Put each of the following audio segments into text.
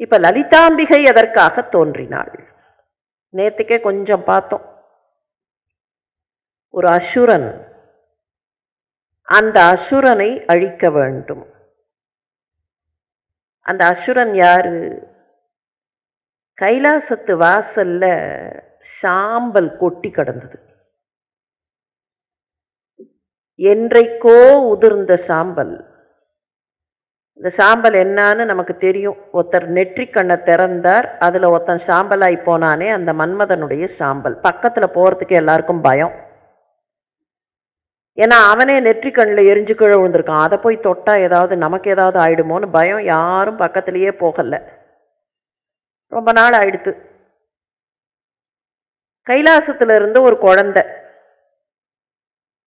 இப்ப லலிதாம்பிகை எதற்காக தோன்றினாள்? நேத்துக்கே கொஞ்சம் பார்த்தோம். ஒரு அசுரன், அந்த அசுரனை அழிக்க வேண்டும். அந்த அசுரன் யாரு? கைலாசத்து வாசல்ல சாம்பல் கொட்டி கிடந்தது. என்றைக்கோ உதிர்ந்த சாம்பல். இந்த சாம்பல் என்னான்னு நமக்கு தெரியும். ஒருத்தர் நெற்றிக்கண்ணை திறந்தார், அதில் ஒருத்தன் சாம்பலாய் போனானே, அந்த மன்மதனுடைய சாம்பல். பக்கத்தில் போகிறதுக்கு எல்லாருக்கும் பயம். ஏன்னா அவனே நெற்றிக்கண்ணில் எரிஞ்சு கீழே விழுந்திருக்கான். அதை போய் தொட்டால் ஏதாவது நமக்கு ஏதாவது ஆயிடுமோன்னு பயம். யாரும் பக்கத்துலேயே போகலை. ரொம்ப நாள் ஆயிடுத்து. கைலாசத்துல இருந்து ஒரு குழந்தை,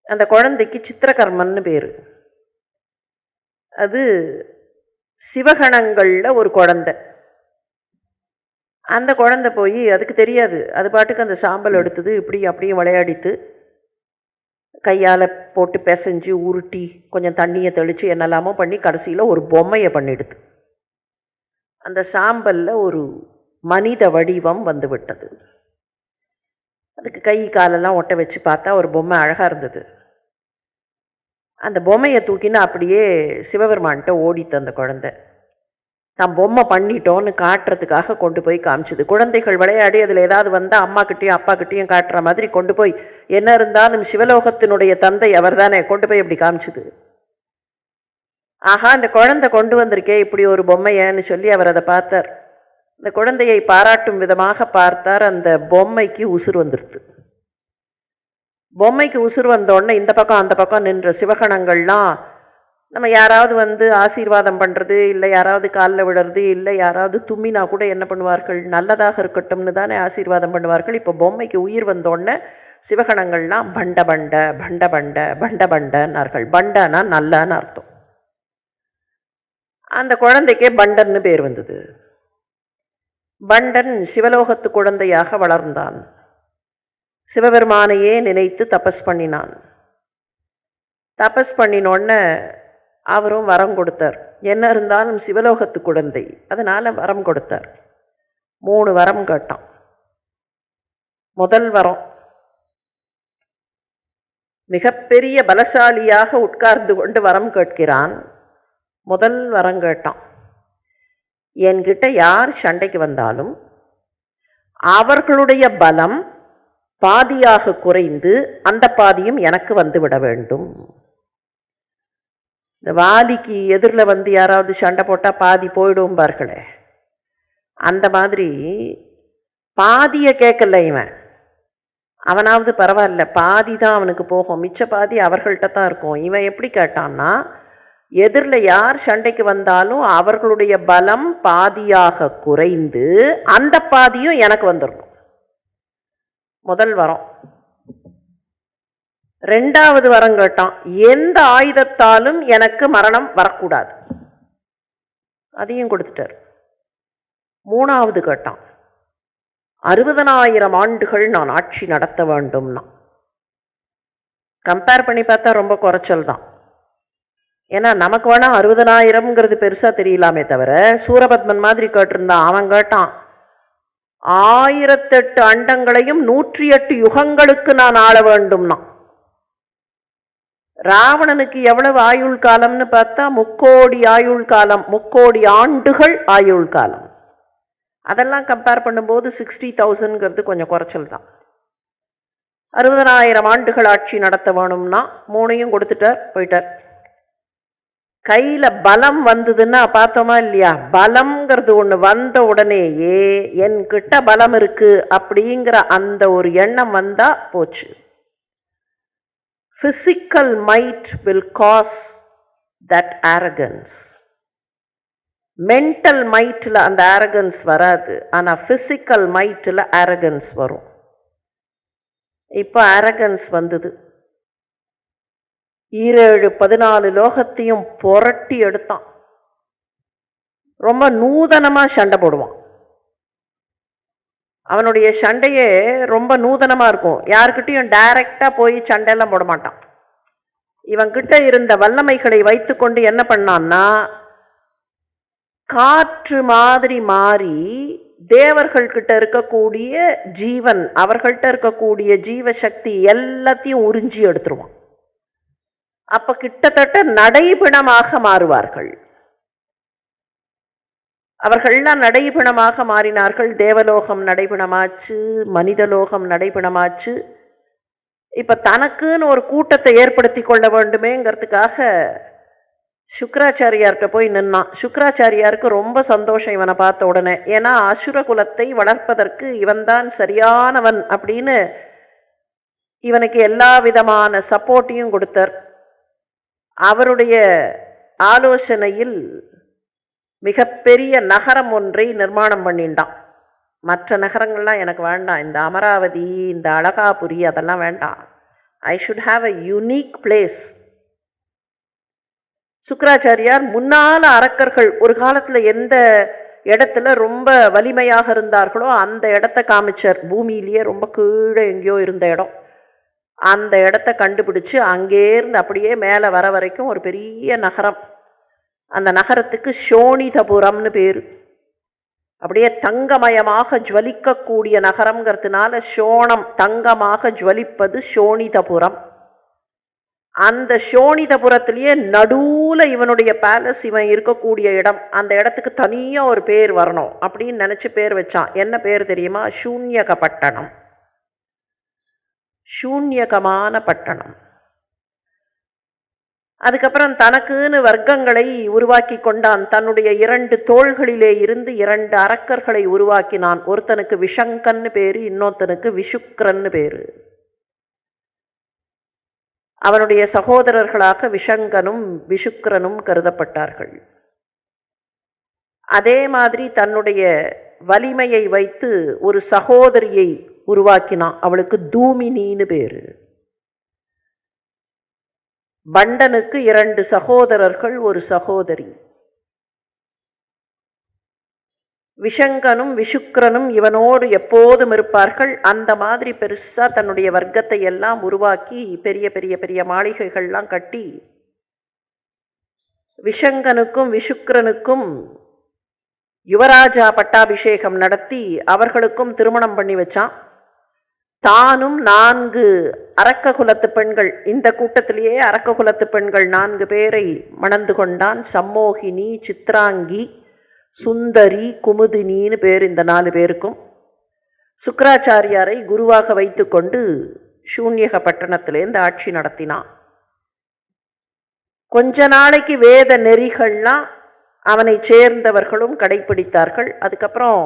அந்த குழந்தைக்கு சித்திரகர்மன்னு பேரு. அது சிவகணங்கள்ல ஒரு குழந்தை. அந்த குழந்தை போய், அதுக்கு தெரியாது, அது பாட்டுக்கு அந்த சாம்பல் எடுத்தது, இப்படி அப்படியே விளையாடித்து கையால் போட்டு பிசைஞ்சு உருட்டி கொஞ்சம் தண்ணியை தெளித்து என்னெல்லாமோ பண்ணி கடைசியில் ஒரு பொம்மையை பண்ணிடுது. அந்த சாம்பலில் ஒரு மனித வடிவம் வந்து விட்டது. அதுக்கு கை காலெல்லாம் ஒட்ட வச்சு பார்த்தா ஒரு பொம்மை அழகாக இருந்தது. அந்த பொம்மையை தூக்கினா அப்படியே சிவபெருமான்கிட்ட ஓடித்து அந்த குழந்தை. தான் பொம்மை பண்ணிட்டோன்னு காட்டுறதுக்காக கொண்டு போய் காமிச்சுது. குழந்தைகள் விளையாடி அதில் ஏதாவது வந்தால் அம்மாக்கிட்டேயும் அப்பாக்கிட்டேயும் காட்டுற மாதிரி கொண்டு போய், என்ன இருந்தாலும் சிவலோகத்தினுடைய தந்தை அவர் தானே, கொண்டு போய் அப்படி காமிச்சுது. ஆஹா, இந்த குழந்தை கொண்டு வந்திருக்கே இப்படி ஒரு பொம்மையன்னு சொல்லி அவர் அதை பார்த்தார். இந்த குழந்தையை பாராட்டும் விதமாக பார்த்தார். அந்த பொம்மைக்கு உசுர் வந்துடுது. பொம்மைக்கு உசுர் வந்தோடனே இந்த பக்கம் அந்த பக்கம் நின்ற சிவகணங்கள்லாம், நம்ம யாராவது வந்து ஆசீர்வாதம் பண்ணுறது, இல்லை யாராவது காலில் விடுறது, இல்லை யாராவது தும்மினா கூட என்ன பண்ணுவார்கள், நல்லதாக இருக்கட்டும்னு தானே ஆசீர்வாதம் பண்ணுவார்கள். இப்போ பொம்மைக்கு உயிர் வந்தோடனே சிவகணங்கள்லாம் பண்ட பண்ட பண்ட பண்ட பண்ட பண்டன்னார்கள். பண்டனா நல்லான்னு அர்த்தம். அந்த குழந்தைக்கே பண்டன்னு பேர் வந்தது. பண்டன் சிவலோகத்து குழந்தையாக வளர்ந்தான். சிவபெருமானையே நினைத்து தபஸ் பண்ணினான். தபஸ் பண்ணினோடனே அவரும் வரம் கொடுத்தார். என்ன இருந்தாலும் சிவலோகத்து குழந்தை, அதனால வரம் கொடுத்தார். 3 வரம் கேட்டான். முதல் வரம், மிகப்பெரிய பலசாலியாக உட்கார்ந்து கொண்டு வரம் கேட்கிறான். முதல் வரம் கேட்டான், என்கிட்ட யார் சண்டைக்கு வந்தாலும் அவர்களுடைய பலம் பாதியாக குறைந்து அந்த பாதியும் எனக்கு வந்து விட வேண்டும். இந்த வாலிக்கு எதிரில் வந்து யாராவது சண்டை போட்டால் பாதி போயிடும்பார்களே, அந்த மாதிரி பாதியை கேட்கல இவன். அவனாவது பரவாயில்ல, பாதி தான் அவனுக்கு போகும், மிச்ச பாதி அவர்கள்ட்ட தான் இருக்கும். இவன் எப்படி கேட்டான்னா, எதிரில் யார் சண்டைக்கு வந்தாலும் அவர்களுடைய பலம் பாதியாக குறைந்து அந்த பாதியும் எனக்கு வந்துடணும். முதல் வரம். 2வது வரம் கேட்டான், எந்த ஆயுதத்தாலும் எனக்கு மரணம் வரக்கூடாது. அதையும் கொடுத்துட்டார். 3வது கேட்டான், 60,000 ஆண்டுகள் நான் ஆட்சி நடத்த வேண்டும்னா. கம்பேர் பண்ணி பார்த்தா ரொம்ப குறைச்சல் தான். ஏன்னா நமக்கு வேணா 60,000ங்கிறது பெருசா தெரியலாமே தவிர, சூரபத்மன் மாதிரி கேட்டிருந்தான். அவன் கேட்டான், 1008 அண்டங்களையும் 108 யுகங்களுக்கு நான் ஆள வேண்டும்னா. ராவணனுக்கு எவ்வளவு ஆயுள் காலம்னு பார்த்தா 3 கோடி ஆயுள் காலம், 3 கோடி ஆண்டுகள் ஆயுள் காலம். அதெல்லாம் கம்பேர் பண்ணும்போது 60,000ங்கிறது கொஞ்சம் குறைச்சல் தான். 60,000 ஆண்டுகள் ஆட்சி நடத்த வேணும்னா 3ஐயும் கொடுத்துட்டார், போயிட்டார். கையில் பலம் வந்ததுன்னா பார்த்தோமா இல்லையா, பலம்ங்கிறது ஒன்று வந்த உடனேயே என்கிட்ட பலம் இருக்கு அப்படிங்கிற அந்த ஒரு எண்ணம் வந்தா போச்சு. Physical might will cause that arrogance. Mental மைட்டில் அந்த arrogance வராது, ஆனால் ஃபிசிக்கல் மைட்டில் arrogance வரும். இப்போ arrogance வந்தது. 14 லோகத்தையும் புரட்டி எடுத்தான். ரொம்ப நூதனமாக சண்டை போடுவான். அவனுடைய சண்டையே ரொம்ப நூதனமாக இருக்கும். யாருக்கிட்டையும் டைரக்டாக போய் சண்டையெல்லாம் போட மாட்டான். இவன்கிட்ட இருந்த வல்லமைகளை வைத்துக்கொண்டு என்ன பண்ணான்னா, காற்று மாதிரி மாறி தேவர்கள்கிட்ட இருக்கக்கூடிய ஜீவன், அவர்கள்ட்ட இருக்கக்கூடிய ஜீவசக்தி எல்லாத்தையும் உறிஞ்சி எடுத்துருவான். அப்ப கிட்டத்தட்ட நடைபிணமாக மாறுவார்கள். அவர்கள்லாம் நடைபிணமாக மாறினார்கள். தேவலோகம் நடைபிணமாச்சு, மனிதலோகம் நடைபிணமாச்சு. இப்ப தனக்குன்னு ஒரு கூட்டத்தை ஏற்படுத்தி கொள்ள வேண்டுமேங்கிறதுக்காக சுக்கராச்சாரியார்கிட்ட போய் நின்னான். சுக்கராச்சாரியாருக்கு ரொம்ப சந்தோஷம் இவனை பார்த்த உடனே. ஏன்னா அசுர குலத்தை வளர்ப்பதற்கு இவன்தான் சரியானவன் அப்படின்னு இவனுக்கு எல்லா விதமான சப்போர்ட்டையும் கொடுத்தார். அவருடைய ஆலோசனையில் மிகப்பெரிய நகரம் ஒன்றை நிர்மாணம் பண்ணிட்டான். மற்ற நகரங்கள்லாம் எனக்கு வேண்டாம், இந்த அமராவதி, இந்த அழகாபுரி அதெல்லாம் வேண்டாம். I should have a unique place. Sukracharyar முன்னால அரக்கர்கள் ஒரு காலத்தில் எந்த இடத்துல ரொம்ப வலிமையாக இருந்தார்களோ அந்த இடத்த காமிச்சார். பூமியிலேயே ரொம்ப கீழே எங்கேயோ இருந்த இடம், அந்த இடத்த கண்டுபிடிச்சு அங்கேருந்து அப்படியே மேலே வர வரைக்கும் ஒரு பெரிய நகரம். அந்த நகரத்துக்கு சோனிதபுரம்னு பேர். அப்படியே தங்கமயமாக ஜுவலிக்கக்கூடிய நகரம்ங்கிறதுனால சோணம், தங்கமாக ஜுவலிப்பது சோனிதபுரம். அந்த சோனிதபுரத்திலேயே நடுவில் இவனுடைய பேலஸ், இவன் இருக்கக்கூடிய இடம், அந்த இடத்துக்கு தனியாக ஒரு பேர் வரணும் அப்படின்னு நினச்சி பேர் வச்சான். என்ன பேர் தெரியுமா? சூன்யக பட்டணம். சூன்யகமான பட்டணம். அதுக்கப்புறம் தனக்குன்னு வர்க்கங்களை உருவாக்கி கொண்டான். தன்னுடைய 2 தோள்களிலே இருந்து 2 அரக்கர்களை உருவாக்கினான். ஒருத்தனுக்கு விஷங்கன்னு பேரு, இன்னொருத்தனுக்கு விஷுக்ரன்னு பேரு. அவனுடைய சகோதரர்களாக விஷங்கனும் விஷுக்ரனும் கருதப்பட்டார்கள். அதே மாதிரி தன்னுடைய வலிமையை வைத்து ஒரு சகோதரியை உருவாக்கினான். அவளுக்கு தூமினின்னு பேரு. பண்டனுக்கு 2 சகோதரர்கள், ஒரு சகோதரி. விஷங்கனும் விஷுக்ரனும் இவனோடு எப்போதும் இருப்பார்கள். அந்த மாதிரி பெருசா தன்னுடைய வர்க்கத்தை எல்லாம் உருவாக்கி பெரிய பெரிய பெரிய மாளிகைகள்லாம் கட்டி விஷங்கனுக்கும் விஷுக்ரனுக்கும் யுவராஜா பட்டாபிஷேகம் நடத்தி அவர்களுக்கும் திருமணம் பண்ணி வச்சான். தானும் 4 அரக்க குலத்து பெண்கள், இந்த கூட்டத்திலேயே அரக்க குலத்து பெண்கள் 4 பேரை மணந்து கொண்டான். சம்மோகினி, சித்ராங்கி, சுந்தரி, குமுதினின்னு பேர் இந்த 4 பேருக்கும். சுக்கராச்சாரியாரை குருவாக வைத்து கொண்டு சூன்யக பட்டணத்திலேருந்து ஆட்சி நடத்தினான். கொஞ்ச நாளைக்கு வேத நெறிகள்லாம் அவனை சேர்ந்தவர்களும் கடைப்பிடித்தார்கள். அதுக்கப்புறம்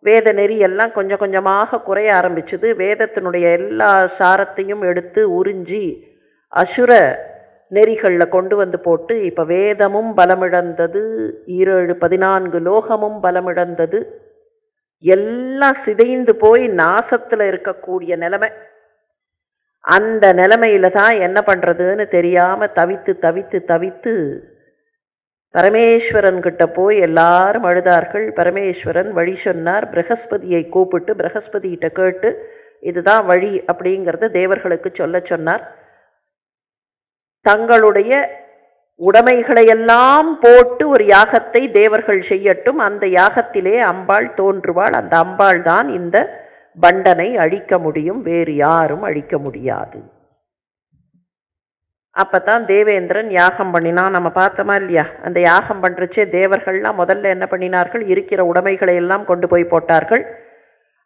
வேத நெறி எல்லாம் கொஞ்சம் கொஞ்சமாக குறைய ஆரம்பிச்சது. வேதத்தினுடைய எல்லா சாரத்தையும் எடுத்து உறிஞ்சி அசுர நெறிகளில் கொண்டு வந்து போட்டு இப்போ வேதமும் பலமிழந்தது, 14 லோகமும் பலமிழந்தது, எல்லாம் சிதைந்து போய் நாசத்தில் இருக்கக்கூடிய நிலைமை. அந்த நிலைமையில தான் என்ன பண்ணுறதுன்னு தெரியாமல் தவித்து தவித்து தவித்து பரமேஸ்வரன்கிட்ட போய் எல்லாரும் அழுதார்கள். பரமேஸ்வரன் வழி சொன்னார். பிரகஸ்பதியை கூப்பிட்டு பிரகஸ்பதிகிட்ட கேட்டு இதுதான் வழி அப்படிங்கிறத தேவர்களுக்கு சொல்ல சொன்னார். தங்களுடைய உடைமைகளையெல்லாம் போட்டு ஒரு யாகத்தை தேவர்கள் செய்யட்டும், அந்த யாகத்திலே அம்பாள் தோன்றுவாள். அந்த அம்பாள் தான் இந்த பண்டனை அழிக்க முடியும், வேறு யாரும் அழிக்க முடியாது. அப்பதான் தேவேந்திரன் யாகம் பண்ணினான். நம்ம பார்த்தோமா இல்லையா? அந்த யாகம் பண்ணுறச்சே தேவர்கள்லாம் முதல்ல என்ன பண்ணினார்கள்? இருக்கிற உடைமைகளை எல்லாம் கொண்டு போய் போட்டார்கள்.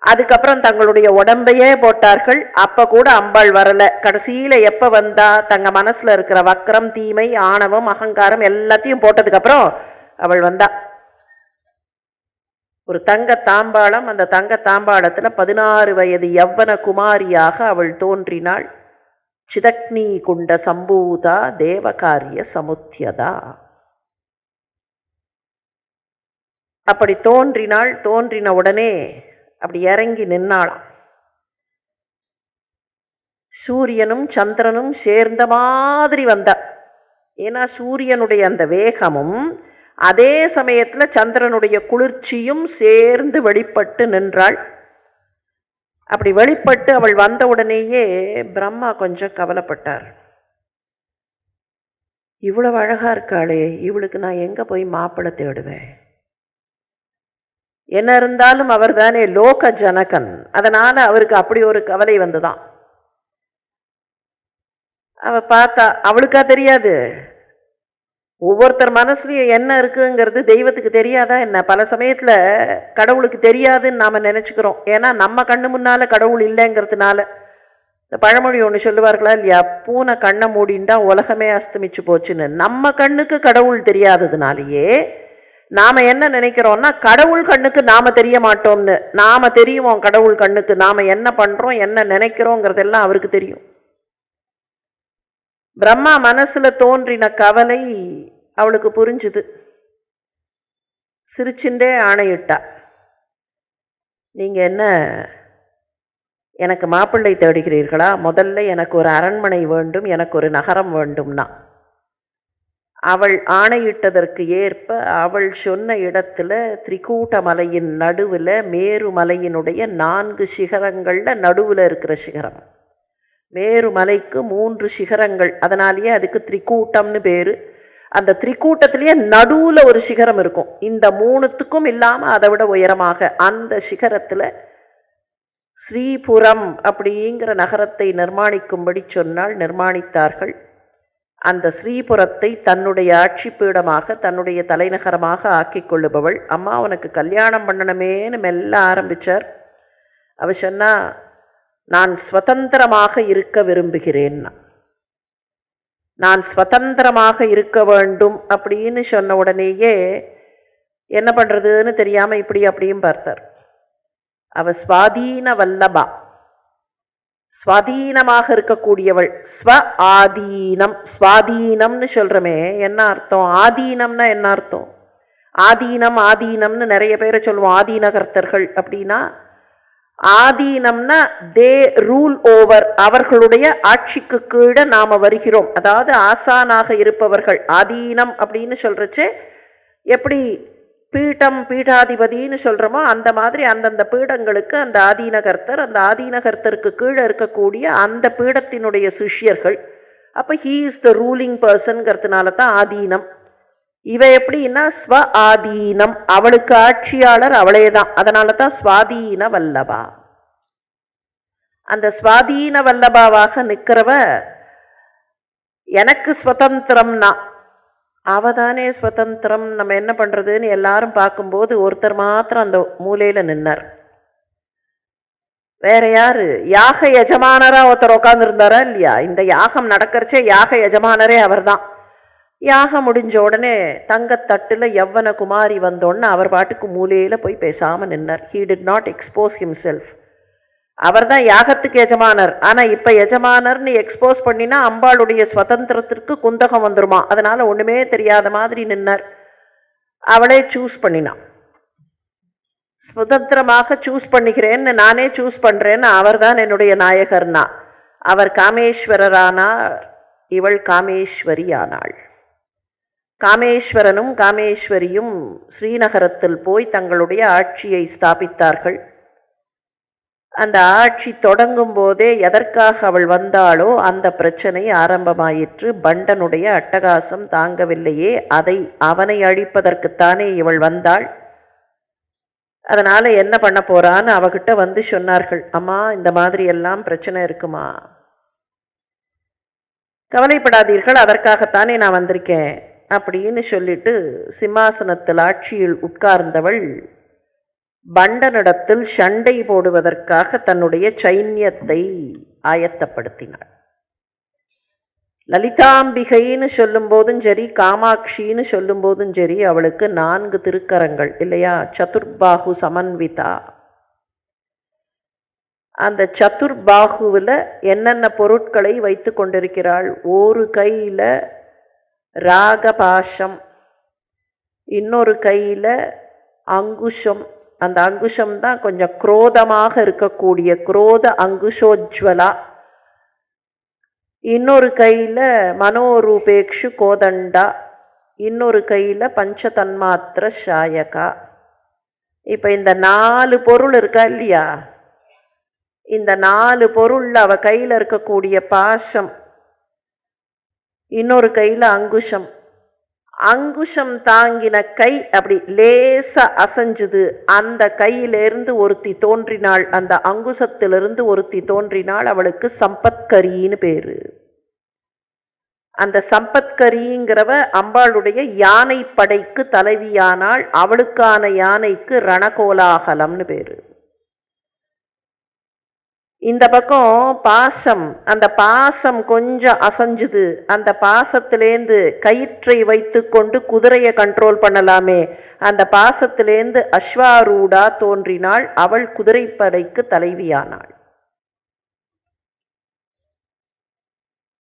அதுக்கப்புறம் தங்களுடைய உடம்பையே போட்டார்கள். அப்ப கூட அம்பாள் வரல. கடைசியில எப்ப வந்தா? தங்க மனசுல இருக்கிற வக்கரம், தீமை, ஆணவம், அகங்காரம் எல்லாத்தையும் போட்டதுக்கு அப்புறம் அவள் வந்தா. ஒரு தங்க தாம்பாளம். அந்த தங்க தாம்பாளத்துல 16 வயது யவ்வன குமாரியாக அவள் தோன்றினாள். சிதக்னி குண்ட சம்பூதா தேவகாரிய சமுத்தியதா. அப்படி தோன்றினாள். தோன்றின உடனே அப்படி இறங்கி நின்னாளாம். சூரியனும் சந்திரனும் சேர்ந்த மாதிரி வந்தா. ஏன்னா சூரியனுடைய அந்த வேகமும் அதே சமயத்தில் சந்திரனுடைய குளிர்ச்சியும் சேர்ந்து வெளிப்பட்டு நின்றாள். அப்படி வெளிப்பட்டு அவள் வந்த உடனேயே பிரம்மா கொஞ்சம் கவலைப்பட்டார். இவ்வளவு அழகா இருக்காளே, இவளுக்கு நான் எங்க போய் மாப்பிள்ளை தேடுவேன்? என்ன இருந்தாலும் அவர் தானே லோக ஜனகன். அதனால அவருக்கு அப்படி ஒரு கவலை வந்துதான். அவ பார்த்தா, அவளுக்கா தெரியாது? ஒவ்வொருத்தர் மனசுலயும் என்ன இருக்குங்கிறது தெய்வத்துக்கு தெரியாதா என்ன? பல சமயத்துல கடவுளுக்கு தெரியாதுன்னு நாம நினைச்சுக்கிறோம். ஏன்னா நம்ம கண்ணு முன்னால கடவுள் இல்லைங்கிறதுனால. இந்த பழமொழி ஒன்று சொல்லுவார்களா இல்லையா, பூனை கண்ணை மூடிண்டா உலகமே அஸ்தமிச்சு போச்சுன்னு. நம்ம கண்ணுக்கு கடவுள் தெரியாததுனாலேயே நாம என்ன நினைக்கிறோம்னா, கடவுள் கண்ணுக்கு நாம தெரிய மாட்டோம்னு. நாம தெரியுவோம் கடவுள் கண்ணுக்கு, நாம என்ன பண்றோம் என்ன நினைக்கிறோங்கிறதெல்லாம் அவருக்கு தெரியும். பிரம்மா மனசுல தோன்றின கவலை அவளுக்கு புரிஞ்சுது. சிரிச்சுண்டே ஆணையிட்டா, நீங்க என்ன எனக்கு மாப்பிள்ளை தேடுகிறீர்களா? முதல்ல எனக்கு ஒரு அரண்மனை வேண்டும், எனக்கு ஒரு நகரம் வேண்டும்னா. அவள் ஆணையிட்டதற்கு ஏற்ப அவள் சொன்ன இடத்துல திரிகூட்ட மலையின் நடுவில், மேரு மலையினுடைய 4 சிகரங்கள்ல நடுவில் இருக்கிற சிகரம். மேரு மலைக்கு 3 சிகரங்கள், அதனாலேயே அதுக்கு திரிகூட்டம்னு பேரு. அந்த திரிகூட்டத்திலேயே நடுவில் ஒரு சிகரம் இருக்கும். இந்த 3த்துக்கும் இல்லாமல் அதை விட உயரமாக அந்த சிகரத்தில் ஸ்ரீபுரம் அப்படிங்கிற நகரத்தை நிர்மாணிக்கும்படி சொன்னால் நிர்மாணித்தார்கள். அந்த ஸ்ரீபுரத்தை தன்னுடைய ஆட்சி பீடமாக, தன்னுடைய தலைநகரமாக ஆக்கிக் கொள்ளுபவள். அம்மா உனக்கு கல்யாணம் பண்ணணுமேன்னு மெல்ல ஆரம்பித்தார். அவ சொன்னா, நான் ஸ்வதந்திரமாக இருக்க விரும்புகிறேன்னா. நான் ஸ்வதந்திரமாக இருக்க வேண்டும் அப்படின்னு சொன்ன உடனேயே என்ன பண்ணுறதுன்னு தெரியாமல் இப்படி அப்படியும் பார்த்தார். அவ ஸ்வாதீன வல்லபா, ஸ்வாதீனமாக இருக்கக்கூடியவள். ஸ்வ ஆதீனம், ஸ்வாதீனம்னு சொல்கிறோமே, என்ன அர்த்தம்? ஆதீனம்னா என்ன அர்த்தம்? ஆதீனம் ஆதீனம்னு நிறைய பேரை சொல்லுவோம். ஆதீனகர்த்தர்கள் அப்படின்னா, ஆதீனம்னா தே ரூல் ஓவர், அவர்களுடைய ஆட்சிக்கு கீழே நாம் வருகிறோம். அதாவது ஆசானாக இருப்பவர்கள். ஆதீனம் அப்படின்னு சொல்கிறச்சு எப்படி பீட்டம் பீடாதிபதினு சொல்கிறோமோ அந்த மாதிரி அந்தந்த பீடங்களுக்கு அந்த ஆதீனகர்த்தர், அந்த ஆதீனகர்த்தருக்கு கீழே இருக்கக்கூடிய அந்த பீடத்தினுடைய சிஷ்யர்கள். அப்போ ஹீ இஸ் த ரூலிங் பர்சன்கிறதுனால தான் ஆதீனம். இவ எப்படின்னா ஸ்வ ஆதீனம், அவளுக்கு ஆட்சியாளர் அவளே தான். அதனால தான் ஸ்வாதீன வல்லபா. அந்த ஸ்வாதீன வல்லபாவாக நிற்கிறவ எனக்கு ஸ்வதந்திரம்னா, அவதானே ஸ்வதந்திரம், நம்ம என்ன பண்ணுறதுன்னு எல்லாரும் பார்க்கும்போது ஒருத்தர் மாத்திரம் அந்த மூலையில் நின்னார். வேற யாரு? யாக எஜமானராக ஒருத்தர் உட்காந்துருந்தாரா இல்லையா? இந்த யாகம் நடக்கிறச்சே யாக எஜமானரே அவர் தான். யாகம் முடிஞ்ச உடனே தங்கத்தட்டில் யவ்வன குமாரி வந்தோன்னு அவர் பாட்டுக்கு மூலையில் போய் பேசாமல் நின்னார். He did not expose himself. அவர் தான் யாகத்துக்கு எஜமானர். ஆனால் இப்போ எஜமானர்னு எக்ஸ்போஸ் பண்ணினா அம்பாளுடைய ஸ்வதந்திரத்திற்கு குந்தகம் வந்துருமா. அதனால ஒன்றுமே தெரியாத மாதிரி நின்னார். அவளே சூஸ் பண்ணினான். சுதந்திரமாக சூஸ் பண்ணிக்கிறேன்னு, நானே சூஸ் பண்ணுறேன்னு, அவர் தான் என்னுடைய நாயகர்னா. அவர் காமேஸ்வரரானார், இவள் காமேஸ்வரி ஆனாள். காமேஸ்வரனும் காமேஸ்வரியும் ஸ்ரீநகரத்தில் போய் தங்களுடைய ஆட்சியை ஸ்தாபித்தார்கள். அந்த ஆட்சி தொடங்கும் போதே எதற்காக அவள் வந்தாளோ அந்த பிரச்சனை ஆரம்பமாயிற்று. பண்டனுடைய அட்டகாசம் தாங்கவில்லையே, அவனை அழிப்பதற்குத்தானே இவள் வந்தாள். அதனால என்ன பண்ண போறான்னு அவகிட்ட வந்து சொன்னார்கள். அம்மா, இந்த மாதிரி எல்லாம் பிரச்சனை இருக்குமா, கவலைப்படாதீர்கள், அதற்காகத்தானே நான் வந்திருக்கேன் அப்படின்னு சொல்லிட்டு சிம்மாசனத்தில் ஆட்சியில் உட்கார்ந்தவள் பண்டனிடத்தில் சண்டை போடுவதற்காக தன்னுடைய சைன்யத்தை ஆயத்தப்படுத்தினாள். லலிதாம்பிகைன்னு சொல்லும் போதும் சரி, காமாட்சின்னு சொல்லும் போதும் சரி, அவளுக்கு 4 திருக்கரங்கள் இல்லையா? சதுர்பாகு சமன்விதா. அந்த சதுர்பாகுவில் என்னென்ன பொருட்களை வைத்து கொண்டிருக்கிறாள்? ஒரு கையில் ராகபாஷம், இன்னொரு கையில் அங்குஷம். அந்த அங்குஷம் தான் கொஞ்சம் குரோதமாக இருக்கக்கூடிய குரோத அங்குஷோஜ்வலா. இன்னொரு கையில் மனோரூபேக்ஷு கோதண்டா, இன்னொரு கையில் பஞ்சதன்மாத்திர சாயகா. இப்போ இந்த 4 பொருள் இருக்கா இல்லையா? இந்த 4 பொருளில் அவ கையில் இருக்கக்கூடிய பாசம், இன்னொரு கையில் அங்குஷம், அங்குஷம் தாங்கின கை அப்படி லேசா அசைஞ்சுது. அந்த கையிலிருந்து ஒருத்தி தோன்றினாள். அந்த அங்குசத்திலிருந்து ஒருத்தி தோன்றினாள். அவளுக்கு சம்பத்கரின்னு பேரு. அந்த சம்பத்கரிங்கிறவ அம்பாளுடைய யானை படைக்கு தலைவியானாள். அவளுக்கான யானைக்கு ரணகோலாகலம்னு பேரு. இந்த பக்கம் பாசம், அந்த பாசம் கொஞ்சம் அசைஞ்சுது. அந்த பாசத்திலேந்து கயிற்றை வைத்து கொண்டு குதிரையை கண்ட்ரோல் பண்ணலாமே, அந்த பாசத்திலேந்து அஸ்வாரூடா தோன்றினாள். அவள் குதிரைப்படைக்கு தலைவியானாள்.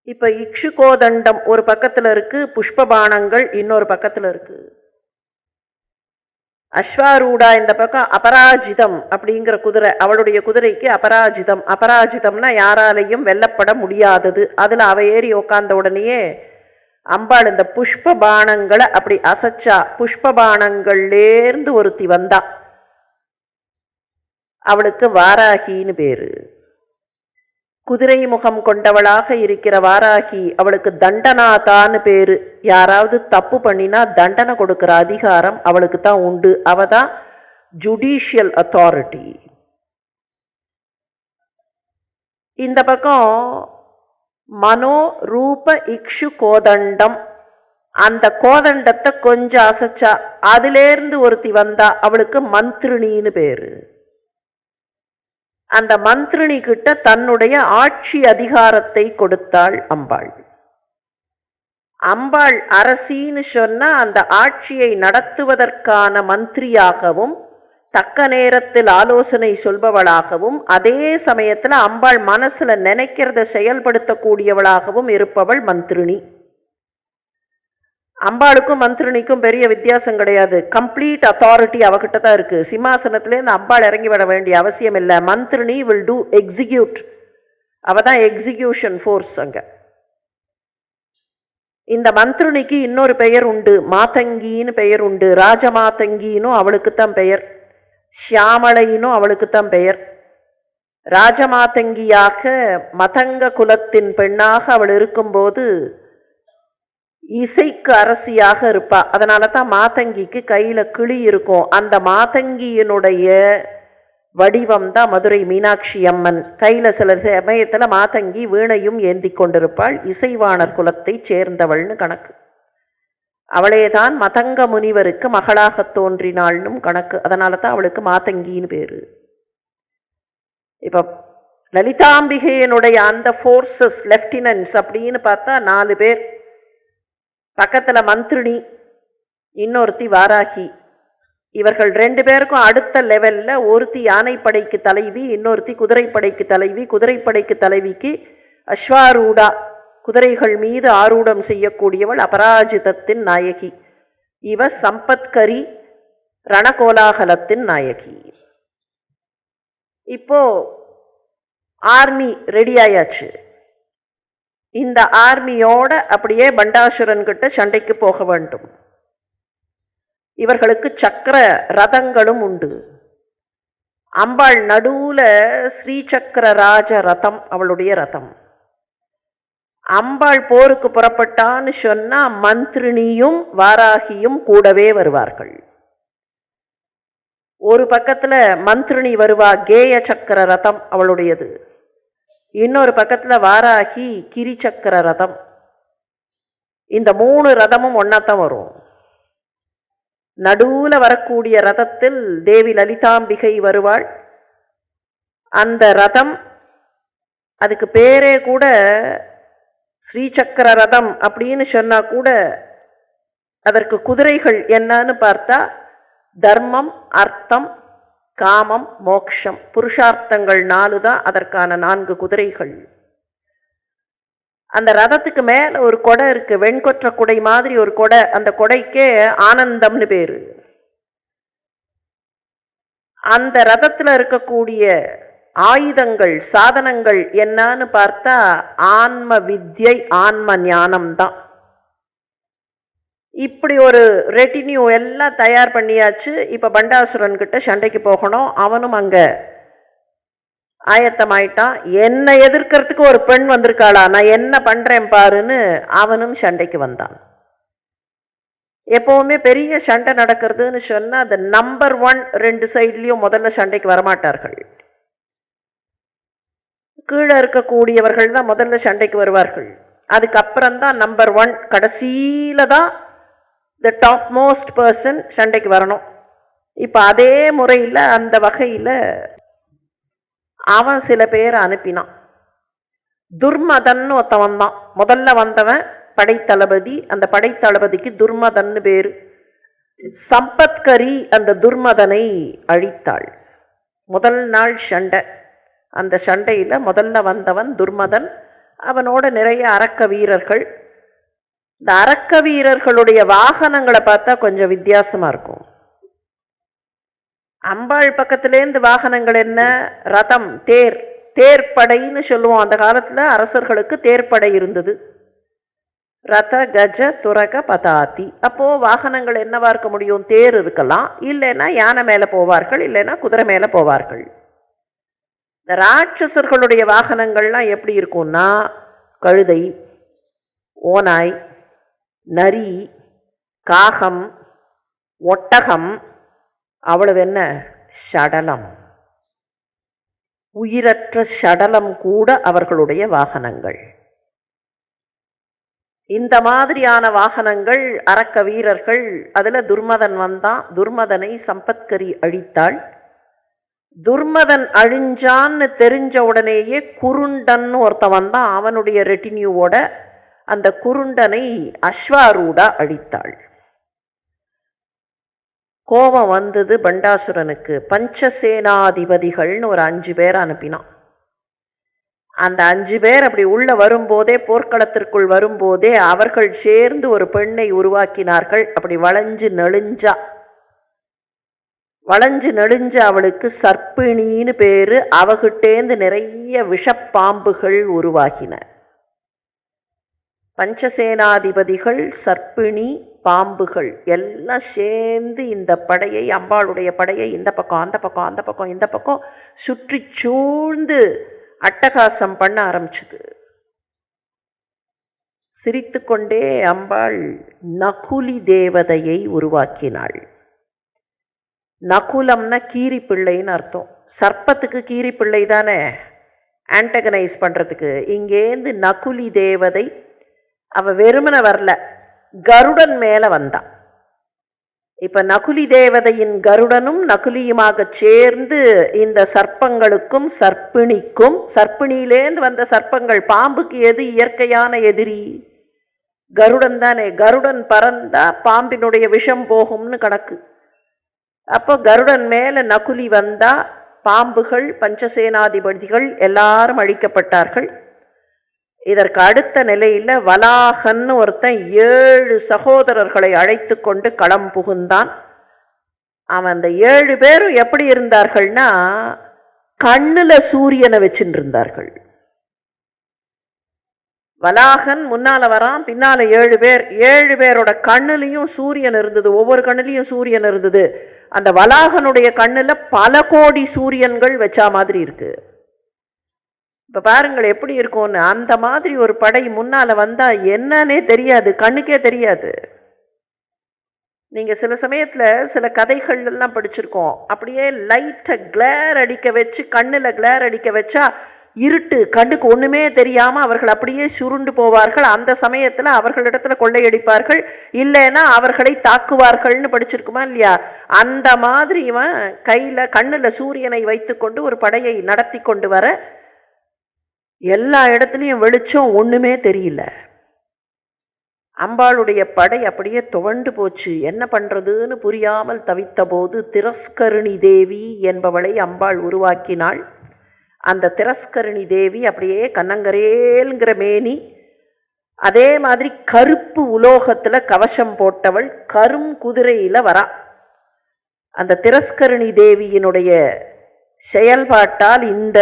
இப்ப இக்ஷுகோதண்டம் ஒரு பக்கத்துல இருக்கு, புஷ்பபாணங்கள் இன்னொரு பக்கத்துல இருக்கு. அஸ்வாரூடா இந்த பக்கம் அபராஜிதம் அப்படிங்கிற குதிரை, அவளுடைய குதிரைக்கு அபராஜிதம். அபராஜிதம்னா யாராலையும் வெல்லப்பட முடியாதது. அதுல அவ ஏறி உக்காந்த உடனேயே அம்பாள் இந்த புஷ்பபாணங்களை அப்படி அசைச்சா. புஷ்பபாணங்கள்லேருந்து ஒருத்தி வந்தா. அவளுக்கு வாராகின்னு பேரு. குதிரை முகம் கொண்டவளாக இருக்கிற வாராகி அவளுக்கு தண்டனாதான்னு பேரு. யாராவது தப்பு பண்ணினா தண்டனை கொடுக்கிற அதிகாரம் அவளுக்கு தான் உண்டு. அவ தான் ஜுடிஷியல் அத்தாரிட்டி. இந்த பக்கம் மனோ ரூப இக்ஷு கோதண்டம். அந்த கோதண்டத்தை கொஞ்சம் அசைச்சா. அதிலேருந்து ஒருத்தி வந்தா. அவளுக்கு மந்திரிணின்னு பேரு. அந்த மந்திரிணி கிட்ட தன்னுடைய ஆட்சி அதிகாரத்தை கொடுத்தாள் அம்பாள். அம்பாள் அரசின்னு சொன்னா அந்த ஆட்சியை நடத்துவதற்கான மந்திரியாகவும் தக்க நேரத்தில் ஆலோசனை சொல்பவளாகவும் அதே சமயத்தில் அம்பாள் மனசுல நினைக்கிறத செயல்படுத்தக்கூடியவளாகவும் இருப்பவள் மந்திரிணி. அம்பாளுக்கும் மந்திரினிக்கும் பெரிய வித்தியாசம் கிடையாது. கம்ப்ளீட் அத்தாரிட்டி அவகிட்ட தான் இருக்கு. சிம்மாசனத்திலேருந்து அம்பாள் இறங்கி விட வேண்டிய அவசியம் இல்லை. Mantrini will do execute. அவ தான் எக்ஸிக்யூஷன் ஃபோர்ஸ் அங்க. இந்த மந்திரினிக்கு இன்னொரு பெயர் உண்டு, மாதங்கின்னு பெயர் உண்டு. ராஜமாதங்கினும் அவளுக்குத்தான் பெயர், ஷியாமளையினும் அவளுக்குத்தான் பெயர். ராஜமாதங்கியாக மதங்க குலத்தின் பெண்ணாக அவள் இருக்கும்போது இசைக்கு அரசியாக இருப்பா. அதனால தான் மாதங்கிக்கு கையில கிளி இருக்கும். அந்த மாதங்கியினுடைய வடிவம் தான் மதுரை மீனாட்சி அம்மன். கையில சில சமயத்துல மாதங்கி வீணையும் ஏந்தி கொண்டிருப்பாள். இசைவாணர் குலத்தை சேர்ந்தவள்னு கணக்கு. அவளேதான் மதங்க முனிவருக்கு மகளாக தோன்றினாள்னும் கணக்கு. அதனால தான் அவளுக்கு மாதங்கின்னு பேரு. இப்ப லலிதாம்பிகையினுடைய அந்த ஃபோர்ஸஸ் லெப்டினன்ட்ஸ் அப்படின்னு பார்த்தா 4 பேர். பக்கத்துல மந்திரினி, இன்னொருத்தி வாராகி. இவர்கள் 2 பேருக்கும் அடுத்த லெவல்ல ஒருத்தி யானைப்படைக்கு தலைவி, இன்னொருத்தி குதிரைப்படைக்கு தலைவி. குதிரைப்படைக்கு தலைவிக்கு அஸ்வாரூடா, குதிரைகள் மீது ஆரூடம் செய்யக்கூடியவள், அபராஜிதத்தின் நாயகி. இவ சம்பத்கரி, ரணகோலாகலத்தின் நாயகி. இப்போ ஆர்மி ரெடி ஆயாச்சு. இந்த ஆர்மியோட அப்படியே பண்டாசுரன் கிட்ட சண்டைக்கு போக வேண்டும். இவர்களுக்கு சக்கர ரதங்களும் உண்டு. அம்பாள் நடுவுல ஸ்ரீசக்கர ராஜ ரதம் அவளுடைய ரதம். அம்பாள் போருக்கு புறப்பட்டான்னு சொன்னா மந்திரினியும் வாராகியும் கூடவே வருவார்கள். ஒரு பக்கத்துல மந்திரினி வருவா, கேய சக்கர ரதம் அவளுடையது. இன்னொரு பக்கத்துல வாராகி கிரிச்சக்கர ரதம். இந்த 3 ரதமும் ஒன்னாத்தான் வரும். நடுவுல வரக்கூடிய ரதத்தில் தேவி லலிதாம்பிகை வருவாள். அந்த ரதம், அதுக்கு பேரே கூட ஸ்ரீசக்கர ரதம் அப்படின்னு சொன்னா கூட அதற்கு குதிரைகள் என்னன்னு பார்த்தா தர்மம், அர்த்தம், காமம், மோக்ஷம், புருஷார்த்தங்கள் 4 தான் அதற்கான 4 குதிரைகள். அந்த ரதத்துக்கு மேல ஒரு கொடை இருக்கு, வெண்கொற்ற குடை மாதிரி ஒரு கொடை. அந்த கொடைக்கே ஆனந்தம்னு பேரு. அந்த ரதத்துல இருக்கக்கூடிய ஆயுதங்கள், சாதனங்கள் என்னன்னு பார்த்தா ஆன்ம வித்யை, ஆன்ம ஞானம் தான். இப்படி ஒரு ரெட்டினியூ எல்லாம் தயார் பண்ணியாச்சு. இப்ப பண்டாசுரன் கிட்ட சண்டைக்கு போகணும். அவனும் அங்க ஆயத்தமாயிட்டான். என்னை எதிர்க்கிறதுக்கு ஒரு பெண் வந்திருக்காளா, நான் என்ன பண்றேன் பாருன்னு அவனும் சண்டைக்கு வந்தான். எப்போவுமே பெரிய சண்டை நடக்கிறதுன்னு சொன்னால் அந்த நம்பர் 1 2 சைட்லேயும் முதல்ல சண்டைக்கு வரமாட்டார்கள். கீழே இருக்கக்கூடியவர்கள் தான் முதல்ல சண்டைக்கு வருவார்கள். அதுக்கப்புறம்தான் நம்பர் 1 கடைசியில் தான் த டாப் மோஸ்ட் பர்சன் சண்டைக்கு வரணும். இப்போ அதே முறையில் அந்த வகையில் அவன் சில பேரை அனுப்பினான். துர்மதன்னு ஒருத்தவன் தான் முதல்ல வந்தவன், படைத்தளபதி. அந்த படைத்தளபதிக்கு துர்மதன்னு பேர். சம்பத்கரி அந்த துர்மதனை அழித்தாள். முதல் நாள் சண்டை. அந்த சண்டையில் முதல்ல வந்தவன் துர்மதன். அவனோட நிறைய அரக்க வீரர்கள். இந்த அரக்க வீரர்களுடைய வாகனங்களை பார்த்தா கொஞ்சம் வித்தியாசமாக இருக்கும். அம்பாள் பக்கத்திலேருந்து வாகனங்கள் என்ன? ரதம், தேர். தேர்ப்படைன்னு சொல்லுவோம். அந்த காலத்தில் அரசர்களுக்கு தேர்ப்படை இருந்தது. ரத கஜ துரக பதாதி. அப்போது வாகனங்கள் என்னவா இருக்க முடியும்? தேர் இருக்கலாம், இல்லைன்னா யானை மேலே போவார்கள், இல்லைன்னா குதிரை மேலே போவார்கள். இந்த ராட்சசர்களுடைய வாகனங்கள்லாம் எப்படி இருக்கும்னா கழுதை, ஓநாய், நரி, காகம், ஒட்டகம், அவ்வளவு என்ன சடலம், உயிரற்ற சடலம் கூட அவர்களுடைய வாகனங்கள். இந்த மாதிரியான வாகனங்கள் அரக்க வீரர்கள். அதில் துர்மதன் வந்தான். துர்மதனை சம்பத்கரி அழித்தாள். துர்மதன் அழிஞ்சான்னு தெரிஞ்ச உடனேயே குருண்டன்னு ஒருத்தன் வந்தான். அவனுடைய ரெட்டினியூவோட அந்த குருண்டனை அஸ்வாரூடா அழித்தாள். கோபம் வந்தது பண்டாசுரனுக்கு. பஞ்சசேனாதிபதிகள்னு ஒரு 5 பேர் அனுப்பினான். அந்த 5 பேர் அப்படி உள்ள வரும்போதே, போர்க்களத்திற்குள் வரும்போதே அவர்கள் சேர்ந்து ஒரு பெண்ணை உருவாக்கினார்கள். அப்படி வளைஞ்சு நெளிஞ்ச அவளுக்கு சர்ப்பிணின்னு பேரு. அவகிட்டேந்து நிறைய விஷப்பாம்புகள் உருவாகின. பஞ்சசேனாதிபதிகள், சர்ப்பிணி, பாம்புகள் எல்லாம் சேர்ந்து இந்த படையை, அம்பாளுடைய படையை இந்த பக்கம் அந்த பக்கம், அந்த பக்கம் இந்த பக்கம் சுற்றி சூழ்ந்து அட்டகாசம் பண்ண ஆரம்பிச்சுது. சிரித்து கொண்டே அம்பாள் நகுலி தேவதையை உருவாக்கினாள். நகுலம்னா கீரி பிள்ளைன்னு அர்த்தம். சர்ப்பத்துக்கு கீரி பிள்ளை தானே ஆன்டகனைஸ் பண்ணுறதுக்கு. இங்கேருந்து நகுலி தேவதை அவ வெறுமனை வரல, கருடன் மேலே வந்தான். இப்போ நகுலி தேவதையின் கருடனும் நகுலியுமாக சேர்ந்து இந்த சர்ப்பங்களுக்கும் சர்ப்பிணிக்கும், சர்ப்பிணியிலேருந்து வந்த சர்ப்பங்கள், பாம்புக்கு எது இயற்கையான எதிரி? கருடன் தானே. கருடன் பறந்தா பாம்பினுடைய விஷம் போகும்னு கணக்கு. அப்போ கருடன் மேலே நகுலி வந்தா பாம்புகள், பஞ்சசேனாதிபதிகள் எல்லாரும் அழிக்கப்பட்டார்கள். இதற்கு அடுத்த நிலையில் வலாகன்னு ஒருத்தன் 7 சகோதரர்களை அழைத்து கொண்டு களம் புகுந்தான். அவன் அந்த 7 பேரும் எப்படி இருந்தார்கள்னா கண்ணுல சூரியனை வச்சுட்டு இருந்தார்கள். வலாகன் முன்னால வரான், பின்னால 7 பேர். 7 பேரோட கண்ணுலையும் சூரியன் இருந்தது. ஒவ்வொரு கண்ணுலையும் சூரியன் இருந்தது. அந்த வலாகனுடைய கண்ணுல பல கோடி சூரியன்கள் வச்சா மாதிரி இருக்கு. இப்போ பாருங்கள் எப்படி இருக்கும்னு. அந்த மாதிரி ஒரு படை முன்னால் வந்தால் என்னன்னே தெரியாது, கண்ணுக்கே தெரியாது. நீங்கள் சில சமயத்தில் சில கதைகள் எல்லாம் படிச்சிருக்கோம். அப்படியே லைட்டை கிளேர் அடிக்க வச்சு, கண்ணில் கிளேர் அடிக்க வச்சா இருட்டு, கண்ணுக்கு ஒன்றுமே தெரியாமல் அவர்கள் அப்படியே சுருண்டு போவார்கள். அந்த சமயத்தில் அவர்களிடத்தில் கொள்ளையடிப்பார்கள், இல்லைன்னா அவர்களை தாக்குவார்கள்னு படிச்சிருக்குமா இல்லையா? அந்த மாதிரி இவன் கையில் கண்ணில் சூரியனை வைத்து கொண்டு ஒரு படையை நடத்தி கொண்டு வர, எல்லா இடத்துலையும் வெளிச்சம், ஒன்றுமே தெரியல. அம்பாளுடைய படை அப்படியே துவண்டு போச்சு. என்ன பண்ணுறதுன்னு புரியாமல் தவித்த போது திரஸ்கருணி தேவி என்பவளை அம்பாள் உருவாக்கினாள். அந்த திரஸ்கருணி தேவி அப்படியே கண்ணங்கரேல்ங்கிற மேனி, அதே மாதிரி கருப்பு உலோகத்தில் கவசம் போட்டவள், கரும் குதிரையில் வரா. அந்த திரஸ்கருணி தேவியினுடைய செயல்பாட்டால் இந்த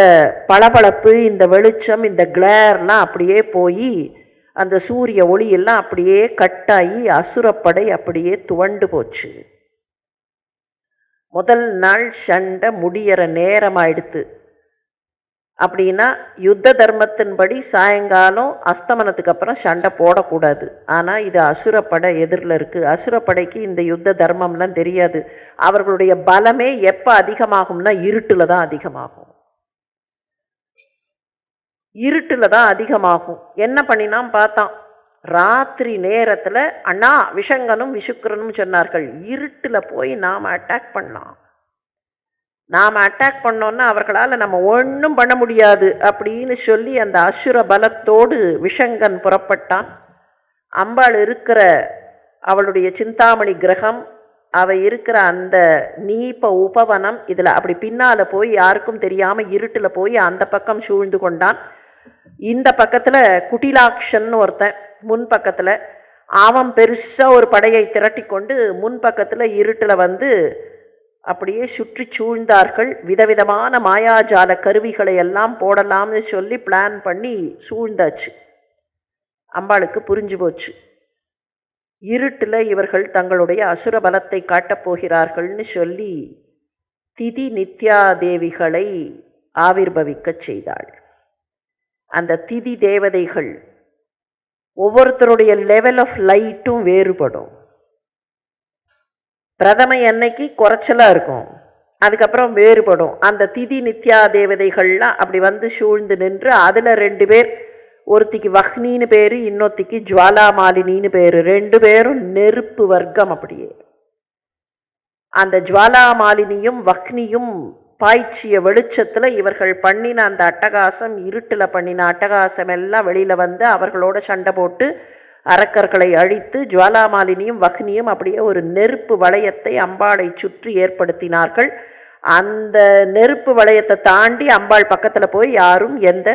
பளபளப்பு, இந்த வெளிச்சம், இந்த கிளேர்லாம் அப்படியே போய் அந்த சூரிய ஒளியெல்லாம் அப்படியே கட்டாயி அசுரப்படை அப்படியே துவண்டு போச்சு. முதல் நாள் சண்டை முடியற நேரமாயிடுத்து. அப்படின்னா யுத்த தர்மத்தின்படி சாயங்காலம் அஸ்தமனத்துக்கு அப்புறம் சண்டை போடக்கூடாது. ஆனால் இது அசுரப்படை எதிரில் இருக்குது. அசுரப்படைக்கு இந்த யுத்த தர்மம்லாம் தெரியாது. அவர்களுடைய பலமே எப்போ அதிகமாகும்னா இருட்டில் தான் அதிகமாகும். இருட்டில் தான் அதிகமாகும். என்ன பண்ணினான் பார்த்தான். ராத்திரி நேரத்தில் அண்ணா விஷங்கனும் விஷுக்கரனும் சொன்னார்கள், இருட்டில் போய் நாம் அட்டாக் பண்ணலாம். நாம் அட்டாக் பண்ணோன்னா அவர்களால் நம்ம ஒன்றும் பண்ண முடியாது அப்படின்னு சொல்லி அந்த அசுர பலத்தோடு விஷங்கன் புறப்பட்டான். அம்பாள் இருக்கிற அவளுடைய சிந்தாமணி கிரகம், அவள் இருக்கிற அந்த நீப்ப உபவனம், இதில் அப்படி பின்னால் போய் யாருக்கும் தெரியாமல் இருட்டில் போய் அந்த பக்கம் சூழ்ந்து கொண்டான். இந்த பக்கத்தில் குட்டிலாக்ஷன் ஒருத்தன் முன் பக்கத்தில், அவன் பெருசாக ஒரு படையை திரட்டி கொண்டு முன் பக்கத்தில் இருட்டில் வந்து அப்படியே சுற்றி சூழ்ந்தார்கள். விதவிதமான மாயாஜால கருவிகளை எல்லாம் போடலாம்னு சொல்லி பிளான் பண்ணி சூழ்ந்தாச்சு. அம்பாளுக்கு புரிஞ்சு போச்சு, இருட்டில் இவர்கள் தங்களுடைய அசுர பலத்தை காட்டப் போகிறார்கள்னு சொல்லி திதி நித்யா தேவிகளை ஆவிர்பவிக்க செய்தாள். அந்த திதி தேவதைகள் ஒவ்வொருத்தருடைய லெவல் ஆஃப் லைட்டும் வேறுபடும். பிரதமை அன்னைக்கு குறைச்சலாக இருக்கும், அதுக்கப்புறம் வேறுபடும். அந்த திதி நித்யா தேவதைகள்லாம் அப்படி வந்து சூழ்ந்து நின்று அதில் 2 பேர், ஒருத்திக்கு வஹ்னின்னு பேர், இன்னொருத்திக்கு ஜுவாலாமாலினின்னு பேர். 2 பேரும் நெருப்பு வர்க்கம். அப்படியே அந்த ஜுவாலாமாலினியும் வஹ்னியும் பாய்ச்சிய வெளிச்சத்தில் இவர்கள் பண்ணின அந்த அட்டகாசம், இருட்டில் பண்ணின அட்டகாசம் எல்லாம் வெளியில் வந்து அவர்களோட சண்டை போட்டு அரக்கர்களை அழித்து ஜுவாலாமாலினியும் வஹ்னியும் அப்படியே ஒரு நெருப்பு வளையத்தை அம்பாளை சுற்றி ஏற்படுத்தினார்கள். அந்த நெருப்பு வளையத்தை தாண்டி அம்பாள் பக்கத்தில் போய் யாரும் எந்த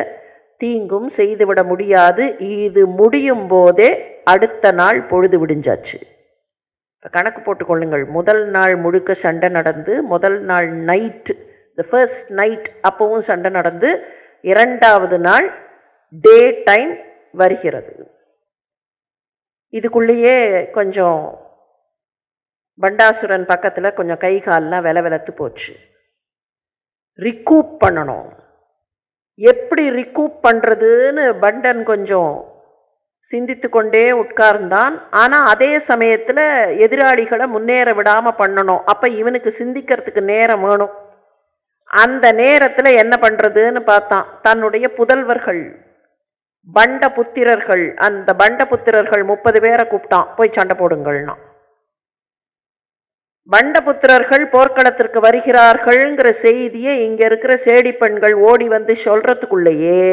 தீங்கும் செய்துவிட முடியாது. இது முடியும் போதே அடுத்த நாள் பொழுது விடிஞ்சாச்சு. கணக்கு போட்டுக்கொள்ளுங்கள். முதல் நாள் முழுக்க சண்டை நடந்து, முதல் நாள் நைட்டு, த ஃபர்ஸ்ட் நைட் அப்பவும் சண்டை நடந்து, 2வது நாள் டே டைம் வருகிறது. இதுக்குள்ளேயே கொஞ்சம் பண்டாசுரன் பக்கத்தில் கொஞ்சம் கை கால்லாம் வெலத்து போச்சு. ரிக்கூப் பண்ணணும். எப்படி ரிக்கூப் பண்ணுறதுன்னு பண்டன் கொஞ்சம் சிந்தித்து கொண்டே உட்கார்ந்தான். ஆனால் அதே சமயத்தில் எதிராளிகளை முன்னேற விடாமல் பண்ணணும். அப்போ இவனுக்கு சிந்திக்கிறதுக்கு நேரம் வேணும். அந்த நேரத்தில் என்ன பண்ணுறதுன்னு பார்த்தான். தன்னுடைய புதல்வர்கள் பண்ட புத்திரர்கள், அந்த பண்ட புத்திரர்கள் 30 பேரை கூப்பிட்டான், போய் சண்டை போடுங்கள்னா. பண்ட புத்திரர்கள் போர்க்களத்திற்கு வருகிறார்கள்ங்கிற செய்தியை இங்கே இருக்கிற சேடி பெண்கள் ஓடி வந்து சொல்கிறதுக்குள்ளேயே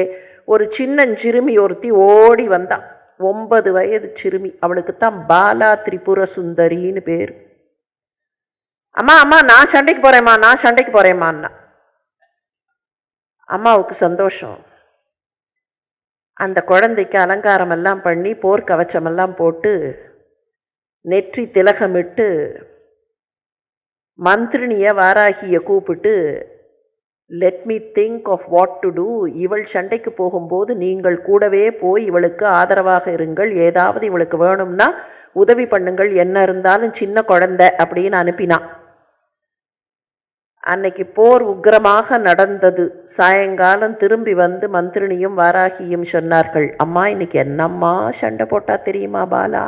ஒரு சின்னஞ்சிறுமி ஒருத்தி ஓடி வந்தான். 9 வயது சிறுமி. அவளுக்குத்தான் பாலா திரிபுர சுந்தரின்னு பேர். அம்மா அம்மா நான் சண்டைக்கு போகிறேம்மா, நான் சண்டைக்கு போகிறேம்மான்னா. அம்மாவுக்கு சந்தோஷம். அந்த குழந்தைக்கு அலங்காரமெல்லாம் பண்ணி போர்க்கவச்சமெல்லாம் போட்டு நெற்றி திலகமிட்டு மந்திரினியை வாராகியை கூப்பிட்டு, let me think of what to do. இவள் சண்டைக்கு போகும்போது நீங்கள் கூடவே போய் இவளுக்கு ஆதரவாக இருங்கள், ஏதாவது இவளுக்கு வேணும்னா உதவி பண்ணுங்கள், என்ன இருந்தாலும் சின்ன குழந்தை அப்படின்னு அனுப்பினான். அன்னைக்கு போர் உக்கிரமாக நடந்தது. சாயங்காலம் திரும்பி வந்து மந்திரினியும் வாராகியும் சொன்னார்கள், அம்மா இன்னைக்கு என்னம்மா சண்டை போட்டா தெரியுமா பாலா?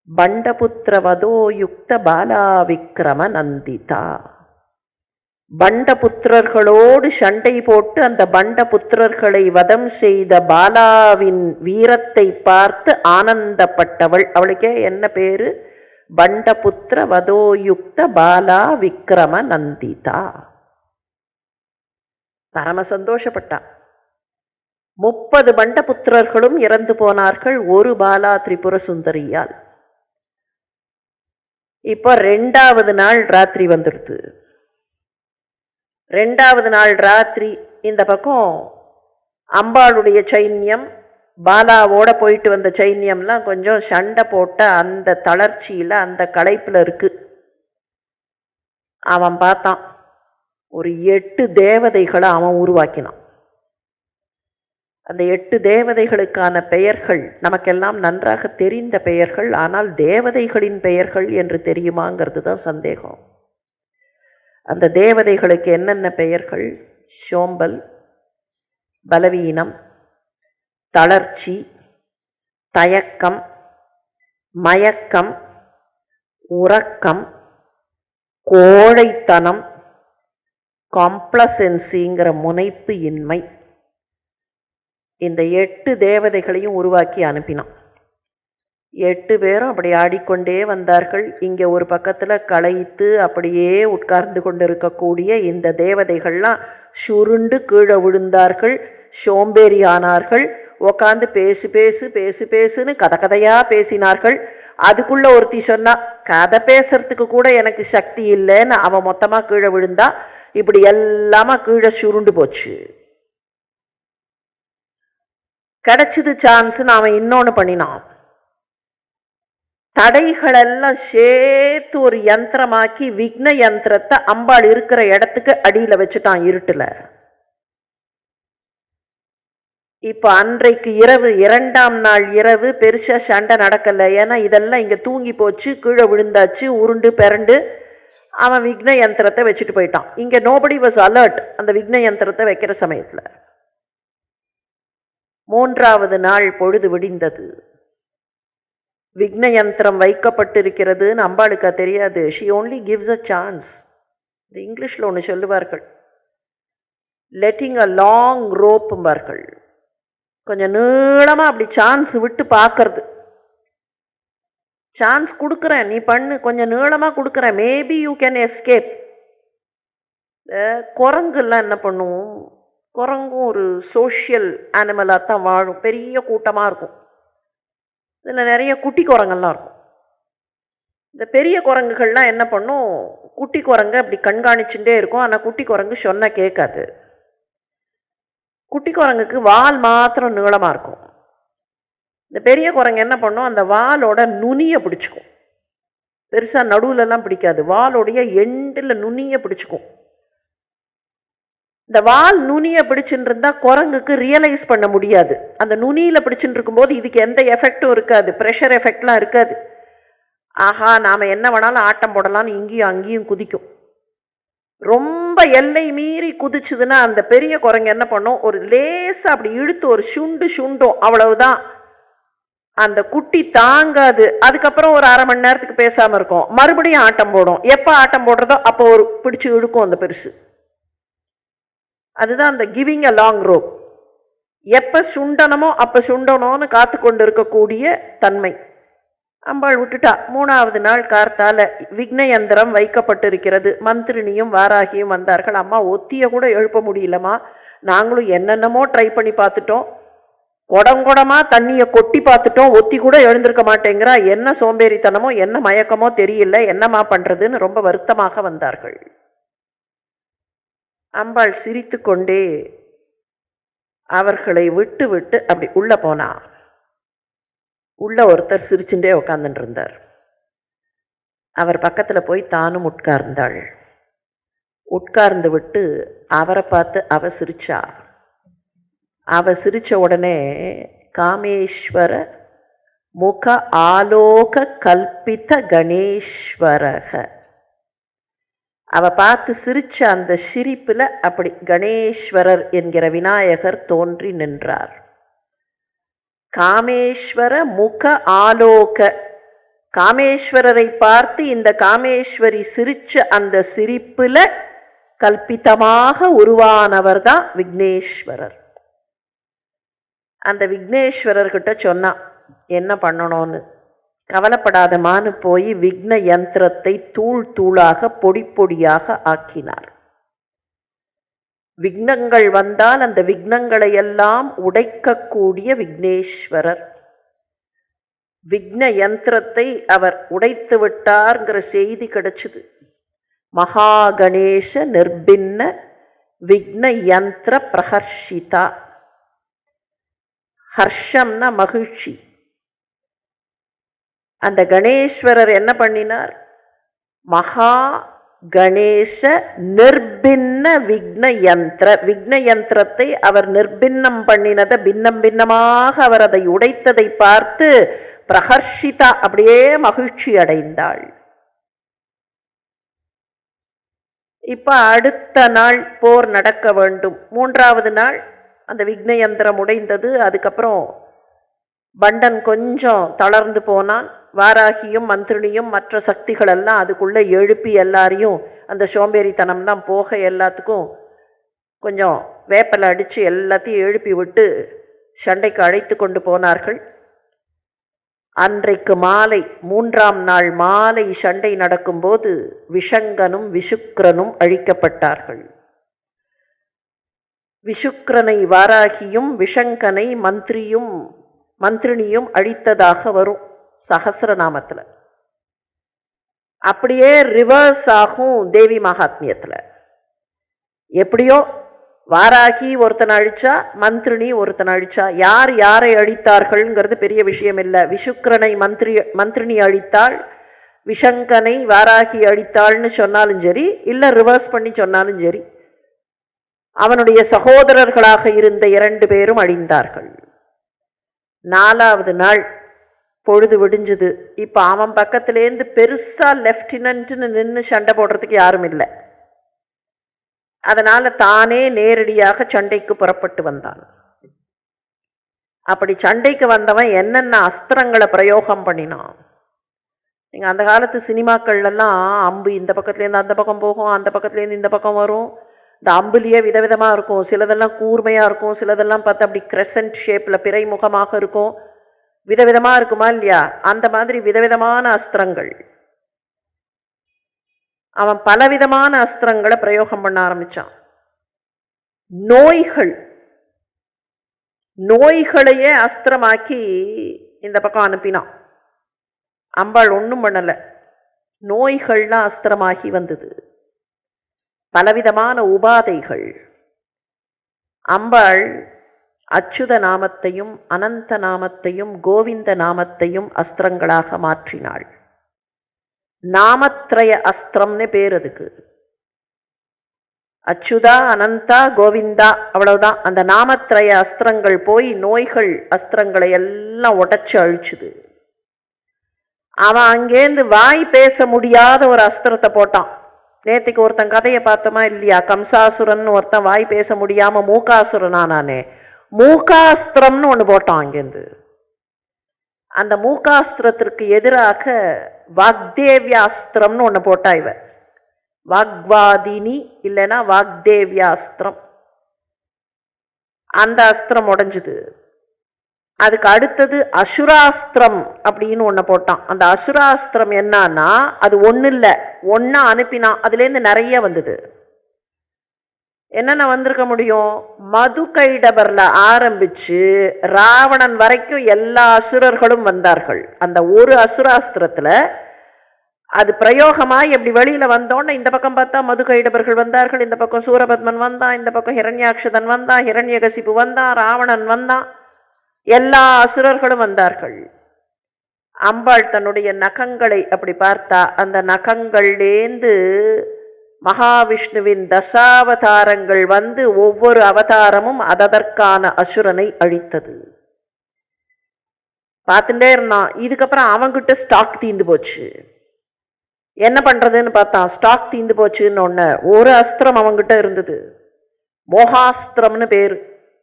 பண்டபுத்திரவதோ யுக்த பாலா விக்ரம நந்திதா. பண்டபுத்திரர்களோடு சண்டை போட்டு அந்த பண்டபுத்திரர்களை வதம் செய்த பாலாவின் வீரத்தை பார்த்து ஆனந்தப்பட்டவள். அவளுக்கே என்ன பேரு? பண்டபுத்திர வதோயுக்த பாலா விக்ரம நந்திதா. பரம சந்தோஷப்பட்டா. 30 பண்டபுத்திரர்களும் இறந்து போனார்கள் ஒரு பாலா திரிபுர சுந்தரியால். இப்போ 2வது நாள் ராத்திரி வந்துடுது. 2வது நாள் ராத்திரி இந்த பக்கம் அம்பாளுடைய சைன்யம், பாலாவோட போயிட்டு வந்த சைன்யம்லாம் கொஞ்சம் சண்டை போட்ட அந்த தளர்ச்சியில், அந்த களைப்பில் இருக்கு. அவன் பார்த்தான், ஒரு 8 தேவதைகளை அவன் உருவாக்கினான். அந்த 8 தேவதைகளுக்கான பெயர்கள் நமக்கெல்லாம் நன்றாக தெரிந்த பெயர்கள். ஆனால் தேவதைகளின் பெயர்கள் என்று தெரியுமாங்கிறது தான் சந்தேகம். அந்த தேவதைகளுக்கு என்னென்ன பெயர்கள்? சோம்பல், பலவீனம், தளர்ச்சி, தயக்கம், மயக்கம், உறக்கம், கோழைத்தனம், காம்ப்ளசன்சிங்கிற முனைப்பு இன்மை. இந்த 8 தேவதைகளையும் உருவாக்கி அனுப்பினான். 8 பேரும் அப்படி ஆடிக்கொண்டே வந்தார்கள். இங்கே ஒரு பக்கத்தில் களைத்து அப்படியே உட்கார்ந்து கொண்டிருக்கக்கூடிய இந்த தேவதைகள்லாம் சுருண்டு கீழே விழுந்தார்கள், சோம்பேறி ஆனார்கள். உக்காந்து பேசு பேசு பேசு பேசுன்னு கதையாக பேசினார்கள். அதுக்குள்ள ஒருத்தி சொன்னா, கதை பேசுறதுக்கு கூட எனக்கு சக்தி இல்லைன்னு அவன் மொத்தமாக கீழே விழுந்தா. இப்படி எல்லாமா கீழே சுருண்டு போச்சு. கிடைச்சது சான்ஸ்ன்னு அவன் இன்னொன்று பண்ணினான். தடைகளெல்லாம் சேர்த்து ஒரு யந்திரமாக்கி விக்ன யந்திரத்தை அம்பாள் இருக்கிற இடத்துக்கு அடியில் வச்சுட்டான் இருட்டுல. இப்போ அன்றைக்கு இரவு, 2ஆம் நாள் இரவு பெருசா சண்டை நடக்கலை. ஏன்னா இதெல்லாம் இங்கே தூங்கி போச்சு, கீழே விழுந்தாச்சு, உருண்டு பிறண்டு. அவன் விக்ன யந்திரத்தை வச்சுட்டு போயிட்டான். இங்கே நோபடி வாஸ் அலர்ட் அந்த விக்ன யந்திரத்தை வைக்கிற சமயத்தில். 3ஆவது நாள் பொழுது விடிந்தது. விக்ன யந்திரம் வைக்கப்பட்டிருக்கிறதுன்னு அம்பாளுக்கா தெரியாது. She only gives a chance. இது இங்கிலீஷில் ஒன்று சொல்லுவார்கள், லெட்டிங் அ லாங் ரோப்பும்பார்கள். கொஞ்சம் நீளமாக அப்படி சான்ஸ் விட்டு பார்க்கறது. சான்ஸ் கொடுக்குறேன், நீ பண்ணு, கொஞ்சம் நீளமாக கொடுக்குறேன், மேபி யூ கேன் எஸ்கேப். குரங்குலாம் என்ன பண்ணுவோம்? குரங்கும் ஒரு சோஷியல் அனிமலாக தான் வாழும். பெரிய கூட்டமாக இருக்கும். இதில் நிறைய குட்டி குரங்கெல்லாம் இருக்கும். இந்த பெரிய குரங்குகள்லாம் என்ன பண்ணும்? குட்டி குரங்கு அப்படி கண்காணிச்சுட்டே இருக்கும். ஆனால் குட்டி குரங்கு சொன்ன கேட்காது. குட்டி குரங்குக்கு வால் மாத்திரம் நீளமாக இருக்கும். இந்த பெரிய குரங்கு என்ன பண்ணும்? அந்த வாலோட நுனியை பிடிச்சிக்கும். பெருசாக நடுவுலலாம் பிடிக்காது, வாலோடைய எண்டில் நுனியை பிடிச்சிக்கும். இந்த வால் நுனியை பிடிச்சுட்டு இருந்தால் குரங்குக்கு ரியலைஸ் பண்ண முடியாது. அந்த நுனியில் பிடிச்சுட்டு இருக்கும்போது இதுக்கு எந்த எஃபெக்டும் இருக்காது, ப்ரெஷர் எஃபெக்ட்லாம் இருக்காது. ஆஹா, நாம் என்ன வேணாலும் ஆட்டம் போடலான்னு இங்கேயும் அங்கேயும் குதிக்கும். ரொம்ப எல்லை மீறி குதிச்சுதுன்னா அந்த பெரிய குரங்கு என்ன பண்ணும்? ஒரு லேசாக அப்படி இழுத்து ஒரு சுண்டும், அவ்வளவுதான். அந்த குட்டி தாங்காது. அதுக்கப்புறம் ஒரு 1/2 மணி நேரத்துக்கு பேசாமல் இருக்கும். மறுபடியும் ஆட்டம் போடும். எப்போ ஆட்டம் போடுறதோ அப்போ ஒரு பிடிச்சி இழுக்கும் அந்த பெருசு. அதுதான் அந்த கிவிங் அ லாங் ரோப். எப்போ சுண்டனமோ அப்போ சுண்டணும்னு காத்து கொண்டு இருக்கக்கூடிய தன்மை. அம்பாள் விட்டுட்டா. 3ஆவது நாள் கார்த்தால விக்ன யந்திரம் வைக்கப்பட்டிருக்கிறது. மந்திரினியும் வாராகியும் வந்தார்கள். அம்மா, ஒத்தியை கூட எழுப்ப முடியலம்மா, நாங்களும் என்னென்னமோ ட்ரை பண்ணி பார்த்துட்டோம், குடங்குடமாக தண்ணியை கொட்டி பார்த்துட்டோம், ஒத்தி கூட எழுந்திருக்க மாட்டேங்கிறா, என்ன சோம்பேறித்தனமோ என்ன மயக்கமோ தெரியல, என்னம்மா பண்ணுறதுன்னு ரொம்ப வருத்தமாக வந்தார்கள். அம்பாள் சிரித்து கொண்டே அவர்களை விட்டு விட்டு அப்படி உள்ள போனா. உள்ள ஒருத்தர் சிரிச்சுட்டே உட்காந்துட்டு இருந்தார். அவர் பக்கத்தில் போய் தானும் உட்கார்ந்தாள். உட்கார்ந்து விட்டு அவரை பார்த்து அவ சிரிச்சா. அவ சிரிச்ச உடனே காமேஸ்வர முக ஆலோக கல்பித கணேஸ்வரக, அவ பார்த்து சிரிச்ச அந்த சிரிப்பில் அப்படி கணேஸ்வரர் என்கிற விநாயகர் தோன்றி நின்றார். காமேஸ்வர முக ஆலோக, காமேஸ்வரரை பார்த்து இந்த காமேஸ்வரி சிரிச்ச அந்த சிரிப்பில் கல்பிதமாக உருவானவர் தான் விக்னேஸ்வரர். அந்த விக்னேஸ்வரர்கிட்ட சொன்னா என்ன பண்ணணும்னு. கவலைப்படாதமான்னு போய் விக்ன யந்திரத்தை தூள் தூளாக பொடி பொடியாக ஆக்கினார். விக்னங்கள் வந்தால் அந்த விக்னங்களை எல்லாம் உடைக்கக்கூடிய விக்னேஸ்வரர். விக்ன யந்திரத்தை அவர் உடைத்து விட்டார்ங்கிற செய்தி கிடைச்சது. மகா கணேச நிர்பின்ன விக்ன யந்திர பிரஹர்ஷிதா. ஹர்ஷம்னா மகிழ்ச்சி. அந்த கணேஸ்வரர் என்ன பண்ணினார்? மகா கணேச நிர்பின்ன விக்ன யந்திர, விக்ன யந்திரத்தை அவர் நிர்பின்னம் பண்ணினதை, பின்னம் பின்னமாக அவர் அதை உடைத்ததை பார்த்து பிரஹர்ஷிதா அப்படியே மகிழ்ச்சி அடைந்தாள். இப்போ அடுத்த நாள் போர் நடக்க வேண்டும். 3வது நாள் அந்த விக்னயந்திரம் உடைந்தது. அதுக்கப்புறம் பண்டன் கொஞ்சம் தளர்ந்து போனான். வாராகியும் மந்திரினியும் மற்ற சக்திகளெல்லாம் அதுக்குள்ளே எழுப்பி எல்லாரையும் அந்த சோம்பேறித்தனம்லாம் போக எல்லாத்துக்கும் கொஞ்சம் வேப்பலை அடித்து எல்லாத்தையும் எழுப்பி விட்டு சண்டைக்கு அழைத்து கொண்டு போனார்கள். அன்றைக்கு மாலை 3ஆம் நாள் மாலை சண்டை நடக்கும்போது விஷங்கனும் விஷுக்கிரனும் அழிக்கப்பட்டார்கள். விஷுக்கிரனை வாராகியும் விஷங்கனை மந்திரினியும் அழித்ததாக வரும் சஹஸ்ரநாமத்தில். அப்படியே ரிவர்ஸ் ஆகும் தேவி மகாத்மியத்தில். எப்படியோ வாராகி ஒருத்தனை அழிச்சா, மந்திரினி ஒருத்தனை அழிச்சா. யார் யாரை அழித்தார்கள்ங்கிறது பெரிய விஷயம் இல்லை. விஷுக்கிரனை மந்திரினி அழித்தாள், விஷங்கனை வாராகி அழித்தாள்னு சொன்னாலும் சரி, இல்லை ரிவர்ஸ் பண்ணி சொன்னாலும் சரி, அவனுடைய சகோதரர்களாக இருந்த 2 பேரும் அழிந்தார்கள். 4வது நாள் பொழுது விடிஞ்சுது. இப்போ அவன் பக்கத்துலேருந்து பெருசாக லெஃப்டினன்ட்னு நின்று சண்டை போடுறதுக்கு யாரும் இல்லை. அதனால் தானே நேரடியாக சண்டைக்கு புறப்பட்டு வந்தான். அப்படி சண்டைக்கு வந்தவன் என்னென்ன அஸ்திரங்களை பிரயோகம் பண்ணினான். நீங்கள் அந்த காலத்து சினிமாக்கள்லாம் அம்பு இந்த பக்கத்துலேருந்து அந்த பக்கம் போகும், அந்த பக்கத்துலேருந்து இந்த பக்கம் வரும். இந்த அம்புலேயே விதவிதமாக இருக்கும். சிலதெல்லாம் கூர்மையாக இருக்கும், சிலதெல்லாம் பார்த்தா அப்படி கிரெசன்ட் ஷேப்பில் பிறைமுகமாக இருக்கும். விதவிதமாக இருக்குமா இல்லையா? அந்த மாதிரி விதவிதமான அஸ்திரங்கள். அவன் பலவிதமான அஸ்திரங்களை பிரயோகம் பண்ண ஆரம்பித்தான். நோய்களையே அஸ்திரமாக்கி இந்த பக்கம் அனுப்பினான். அம்பாள் ஒன்றும் பண்ணலை, நோய்கள்லாம் அஸ்திரமாகி வந்தது. பலவிதமான உபாதைகள். அம்பாள் அச்சுத நாமத்தையும் அனந்த நாமத்தையும் கோவிந்த நாமத்தையும் அஸ்திரங்களாக மாற்றினாள். நாமத்ரய அஸ்திரம்னு பேர் அதுக்கு. அச்சுதா, அனந்தா, கோவிந்தா, அவ்வளவுதான். அந்த நாமத்ரய அஸ்திரங்கள் போய் நோய்கள் அஸ்திரங்களை எல்லாம் உடைச்சு அழிச்சுது. அவன் அங்கேருந்து வாய் பேச முடியாத ஒரு அஸ்திரத்தை போட்டான். நேற்றுக்கு ஒருத்தன் கதையை பார்த்தோமா இல்லையா? கம்சாசுரன் ஒருத்தன் வாய் பேச முடியாம மூகாசுரனானே, மூகாஸ்திரம்னு ஒன்று போட்டான் அங்கேருந்து. அந்த மூகாஸ்திரத்திற்கு எதிராக வாக்தேவியாஸ்திரம்னு ஒன்று போட்டா இவ. வாக்வாதினி இல்லைன்னா வாக்தேவியாஸ்திரம். அந்த அஸ்திரம் உடைஞ்சுது. அதுக்கு அடுத்தது அசுராஸ்திரம் அப்படின்னு ஒன்று போட்டான். அந்த அசுராஸ்திரம் என்னன்னா, அது ஒன்றும் இல்லை, ஒன்றா அனுப்பினான். அதுலேருந்து நிறைய வந்தது. என்னென்ன வந்திருக்க முடியும்? மதுகைடபர்ல ஆரம்பிச்சு ராவணன் வரைக்கும் எல்லா அசுரர்களும் வந்தார்கள். அந்த ஒரு அசுராஸ்திரத்தில் அது பிரயோகமாய் எப்படி வெளியில் வந்தோன்னு இந்த பக்கம் பார்த்தா மதுகைடபர்கள் வந்தார்கள், இந்த பக்கம் சூரபத்மன் வந்தான், இந்த பக்கம் ஹிரண்யாக்ஷதன் வந்தான், ஹிரண்யகசிபு வந்தான், ராவணன் வந்தான், எல்லா அசுரர்களும் வந்தார்கள். அம்பாள் தன்னுடைய நகங்களை அப்படி பார்த்தா, அந்த நகங்கள்லேந்து மகாவிஷ்ணுவின் தசாவதாரங்கள் வந்து ஒவ்வொரு அவதாரமும் அதற்கான அசுரனை அழித்தது. பார்த்துட்டே இருந்தான். இதுக்கப்புறம் அவங்கிட்ட ஸ்டாக் தீந்து போச்சு. என்ன பண்றதுன்னு பார்த்தான். ஸ்டாக் தீந்து போச்சுன்னு ஒன்று ஒரு அஸ்திரம் அவங்கிட்ட இருந்தது. மோகாஸ்திரம்னு பேர்.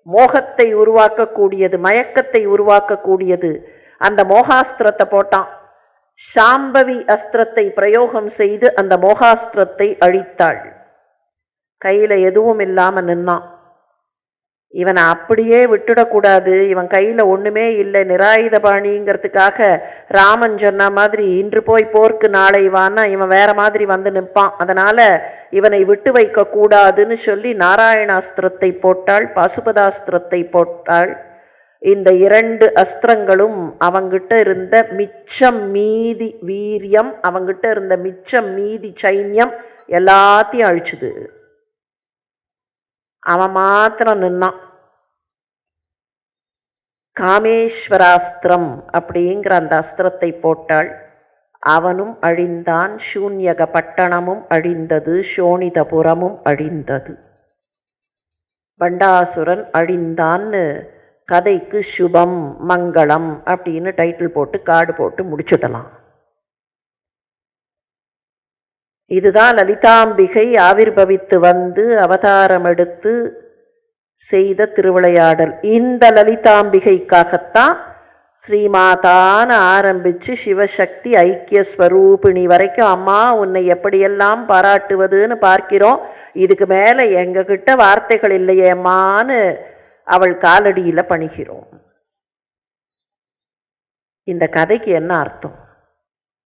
மோகத்தை உருவாக்கக்கூடியது, மயக்கத்தை உருவாக்கக்கூடியது. அந்த மோகாஸ்திரத்தை போட்டான். சாம்பவி அஸ்திரத்தை பிரயோகம் செய்து அந்த மோகாஸ்திரத்தை அழித்தாள். கையில் எதுவும் இல்லாமல் நின்னான். இவனை அப்படியே விட்டுடக்கூடாது, இவன் கையில் ஒன்றுமே இல்லை, நிராயுதபாணிங்கிறதுக்காக ராமன் சொன்ன மாதிரி இன்று போய் போர்க்கு நாளை வான்னா இவன் வேற மாதிரி வந்து நிற்பான். அதனால் இவனை விட்டு வைக்க கூடாதுன்னு சொல்லி நாராயணாஸ்திரத்தை போட்டாள், பாசுபதாஸ்திரத்தை போட்டாள். இந்த 2 அஸ்திரங்களும் அவங்கிட்ட இருந்த மிச்சம் மீதி வீரியம், அவங்கிட்ட இருந்த மிச்சம் மீதி சைன்யம் எல்லாத்தையும் அழிச்சுது. அவன் மாத்திரம் நின்னான். காமேஸ்வராஸ்திரம் அப்படிங்கிற அந்த அஸ்திரத்தை போட்டாள். அவனும் அழிந்தான். சூன்யக பட்டணமும் அழிந்தது, சோனிதபுரமும் அழிந்தது. பண்டாசுரன் அழிந்தான்னு கதைக்கு சுபம் மங்களம் அப்படின்னு டைட்டில் போட்டு கார்டு போட்டு முடிச்சுடலாம். இதுதான் லலிதாம்பிகை ஆவிர்பவித்து வந்து அவதாரம் எடுத்து செய்த திருவிளையாடல். இந்த லலிதாம்பிகைக்காகத்தான் ஸ்ரீமாதான்னு ஆரம்பித்து சிவசக்தி ஐக்கிய ஸ்வரூபிணி வரைக்கும் அம்மா உன்னை எப்படியெல்லாம் பாராட்டுவதுன்னு பார்க்கிறோம். இதுக்கு மேலே எங்ககிட்ட வார்த்தைகள் இல்லையேம்மான்னு அவள் காலடியில் பணிகிறோம். இந்த கதைக்கு என்ன அர்த்தம்?